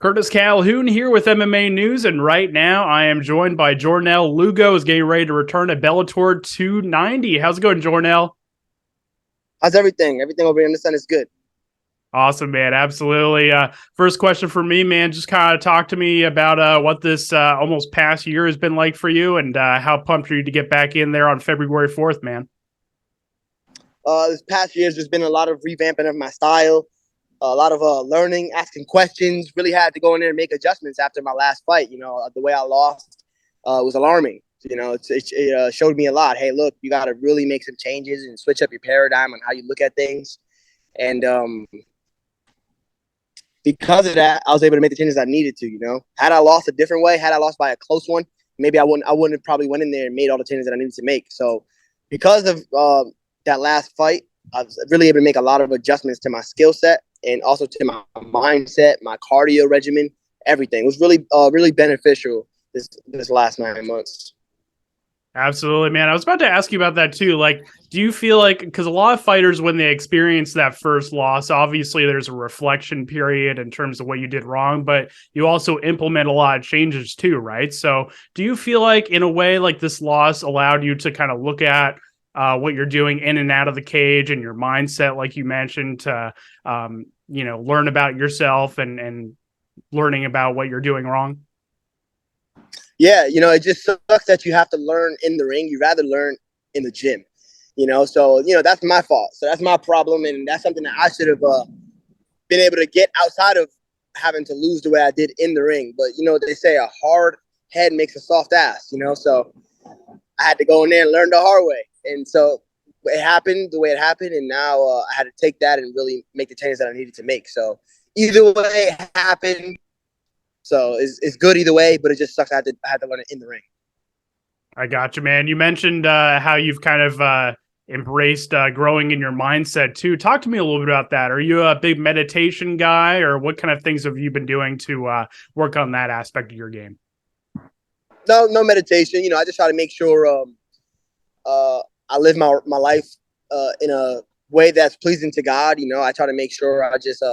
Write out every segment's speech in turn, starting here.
Curtis Calhoun here with MMA News, and right now I am joined by Jornel Lugo, is getting ready to return to Bellator 290. How's it going, Jornel? How's everything? Everything over here in the sun is good. Awesome, man. Absolutely. First question for me, man. Just kind of talk to me about what this almost past year has been like for you, and how pumped are you to get back in there on February 4th, man? This past year, there's been a lot of revamping of my style, a lot of learning, asking questions. Really had to go in there and make adjustments after my last fight. The way I lost was alarming. It showed me a lot. Hey, look, you got to really make some changes and switch up your paradigm on how you look at things. And because of that, I was able to make the changes I needed to. Had I lost a different way, had I lost by a close one, maybe I wouldn't have probably went in there and made all the changes that I needed to make. So because of that last fight, I was really able to make a lot of adjustments to my skill set and also to my mindset, my cardio regimen, everything. It was really beneficial this last 9 months. Absolutely, man. I was about to ask you about that too. Like, do you feel like, because a lot of fighters, when they experience that first loss, obviously there's a reflection period in terms of what you did wrong, but you also implement a lot of changes too, right? So, do you feel like, in a way, like this loss allowed you to kind of look at what you're doing in and out of the cage and your mindset, like you mentioned, to learn about yourself and learning about what you're doing wrong? Yeah, it just sucks that you have to learn in the ring. You rather learn in the gym, So that's my fault. So that's my problem, and that's something that I should have been able to get outside of having to lose the way I did in the ring. But they say a hard head makes a soft ass. So I had to go in there and learn the hard way, and so it happened the way it happened, and now I had to take that and really make the changes that I needed to make. So either way it happened. So it's good either way, but it just sucks. I had to learn it in the ring. I got you, man. You mentioned how you've kind of embraced growing in your mindset too. Talk to me a little bit about that. Are you a big meditation guy, or what kind of things have you been doing to work on that aspect of your game? No meditation. I just try to make sure I live my life in a way that's pleasing to God. I try to make sure I just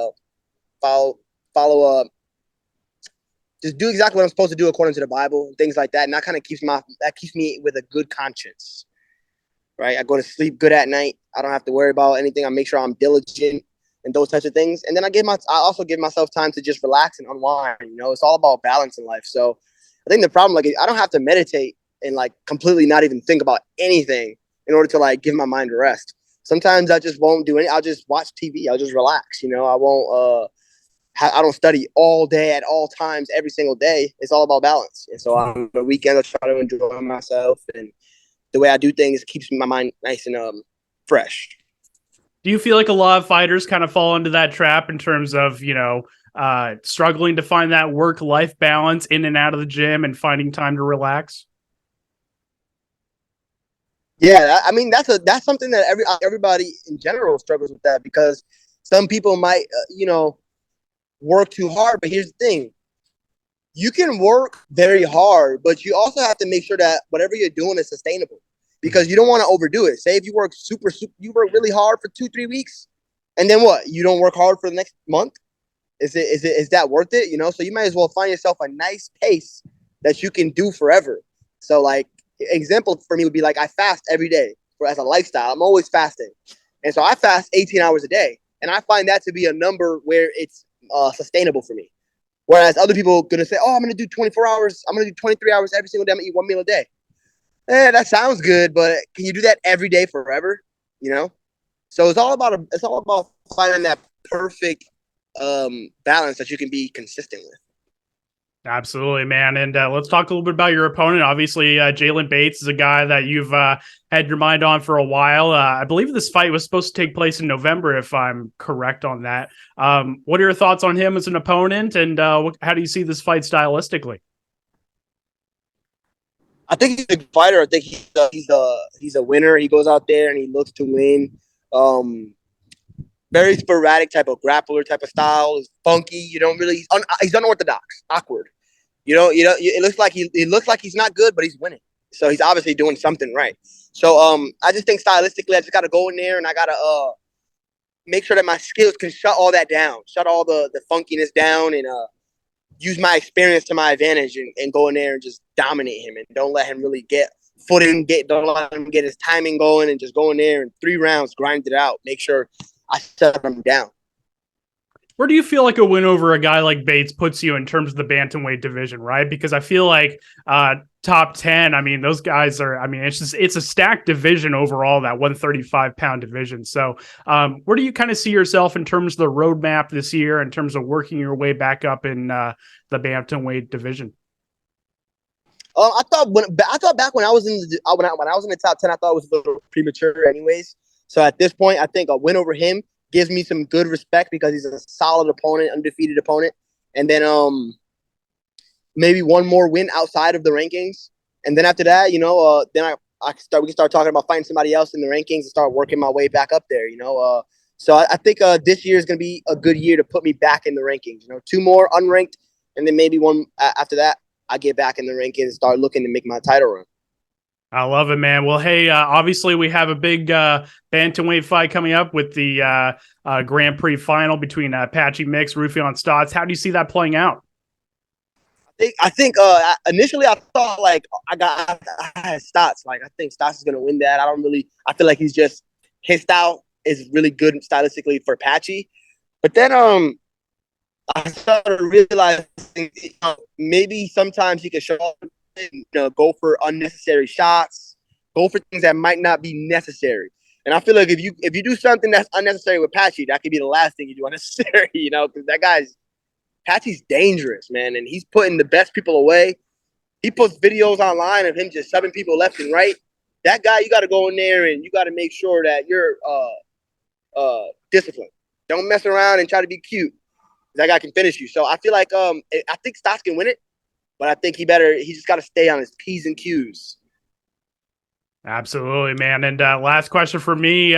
follow follow just do exactly what I'm supposed to do according to the Bible and things like that. And that kind of keeps me with a good conscience, right? I go to sleep good at night. I don't have to worry about anything. I make sure I'm diligent and those types of things. And then I also give myself time to just relax and unwind. It's all about balance in life. So I think the problem, like, I don't have to meditate and like completely not even think about anything in order to like give my mind a rest. Sometimes I just won't do any. I'll just watch TV. I'll just relax. I won't. I don't study all day at all times every single day. It's all about balance. And so on the weekend, I try to enjoy myself, and the way I do things keeps my mind nice and fresh. Do you feel like a lot of fighters kind of fall into that trap in terms of, struggling to find that work-life balance in and out of the gym and finding time to relax? Yeah, I mean that's something that everybody in general struggles with, that because some people might work too hard. But here's the thing: you can work very hard, but you also have to make sure that whatever you're doing is sustainable, because you don't want to overdo it. Say if you work you work really hard for 2-3 weeks, and then what? You don't work hard for the next month. Is that worth it? So you might as well find yourself a nice pace that you can do forever. So like example for me would be like I fast every day as a lifestyle. I'm always fasting, and so I fast 18 hours a day, and I find that to be a number where it's sustainable for me. Whereas other people are going to say, oh, I'm going to do 24 hours. I'm going to do 23 hours every single day. I'm going to eat one meal a day. That sounds good, but can you do that every day forever? You know? So it's all about finding that perfect balance that you can be consistent with. Absolutely, man. And let's talk a little bit about your opponent. Obviously, Jaylon Bates is a guy that you've had your mind on for a while. I believe this fight was supposed to take place in November, if I'm correct on that. What are your thoughts on him as an opponent, and how do you see this fight stylistically? I think he's a good fighter. I think he's a winner. He goes out there and he looks to win. Um, Very sporadic type of grappler type of style. Is funky. You don't really. He's unorthodox, awkward. It looks like he's not good, but he's winning. So he's obviously doing something right. So I just think stylistically, I just got to go in there and I got to make sure that my skills can shut all that down, shut all the funkiness down, and use my experience to my advantage and go in there and just dominate him and don't let him really get footing, don't let him get his timing going and just go in there and 3 rounds, grind it out, make sure I shut him down. Where do you feel like a win over a guy like Bates puts you in terms of the bantamweight division, right? Because I feel like top 10, I mean, those guys are, I mean, it's a stacked division overall, that 135-pound division. So where do you kind of see yourself in terms of the roadmap this year, in terms of working your way back up in the bantamweight division? I thought back when I was in when I was in the top 10, I thought it was a little premature anyways. So at this point, I think a win over him gives me some good respect because he's a solid opponent, undefeated opponent. And then maybe one more win outside of the rankings. And then after that, then we can start talking about fighting somebody else in the rankings and start working my way back up there, So I think this year is going to be a good year to put me back in the rankings. 2 more unranked, and then maybe one after that, I get back in the rankings and start looking to make my title run. I love it, man. Well, hey, obviously we have a big bantamweight fight coming up with the Grand Prix final between Patchy Mix, Raufeon Stots. How do you see that playing out? I think initially I thought like I had Stots. Like I think Stots is gonna win that. I feel like his style is really good stylistically for Patchy. But then I started realizing maybe sometimes he can show up and go for unnecessary shots, go for things that might not be necessary. And I feel like if you do something that's unnecessary with Patchy, that could be the last thing you do unnecessary, because Patchy's dangerous, man, and he's putting the best people away. He puts videos online of him just subbing people left and right. That guy, you got to go in there and you got to make sure that you're disciplined. Don't mess around and try to be cute. That guy can finish you. So I feel like I think Stots can win it, but I think he just got to stay on his P's and Q's. Absolutely, man. And last question for me,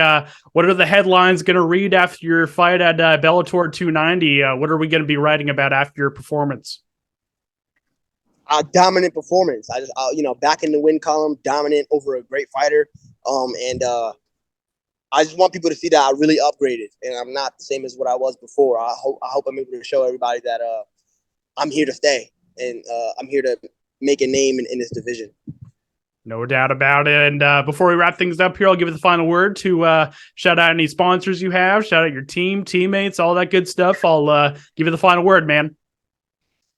what are the headlines going to read after your fight at Bellator 290? What are we going to be writing about after your performance? A dominant performance. Back in the win column, dominant over a great fighter. And I just want people to see that I really upgraded and I'm not the same as what I was before. I hope I'm able to show everybody that I'm here to stay and I'm here to make a name in this division. No doubt about it. And before we wrap things up here, I'll give it the final word to shout out any sponsors you have, shout out your team, teammates, all that good stuff. I'll give you the final word, man.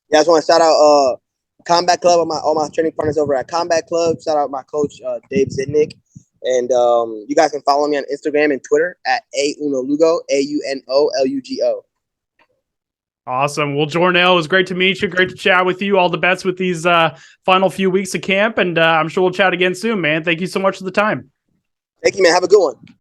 Yeah, I just want to shout out Combat Club, all my training partners over at Combat Club. Shout out my coach, Dave Zidnick. And you guys can follow me on Instagram and Twitter at @AunoLugo, AUNOLUGO. Awesome. Well, Jornel, it was great to meet you. Great to chat with you. All the best with these final few weeks of camp. And I'm sure we'll chat again soon, man. Thank you so much for the time. Thank you, man. Have a good one.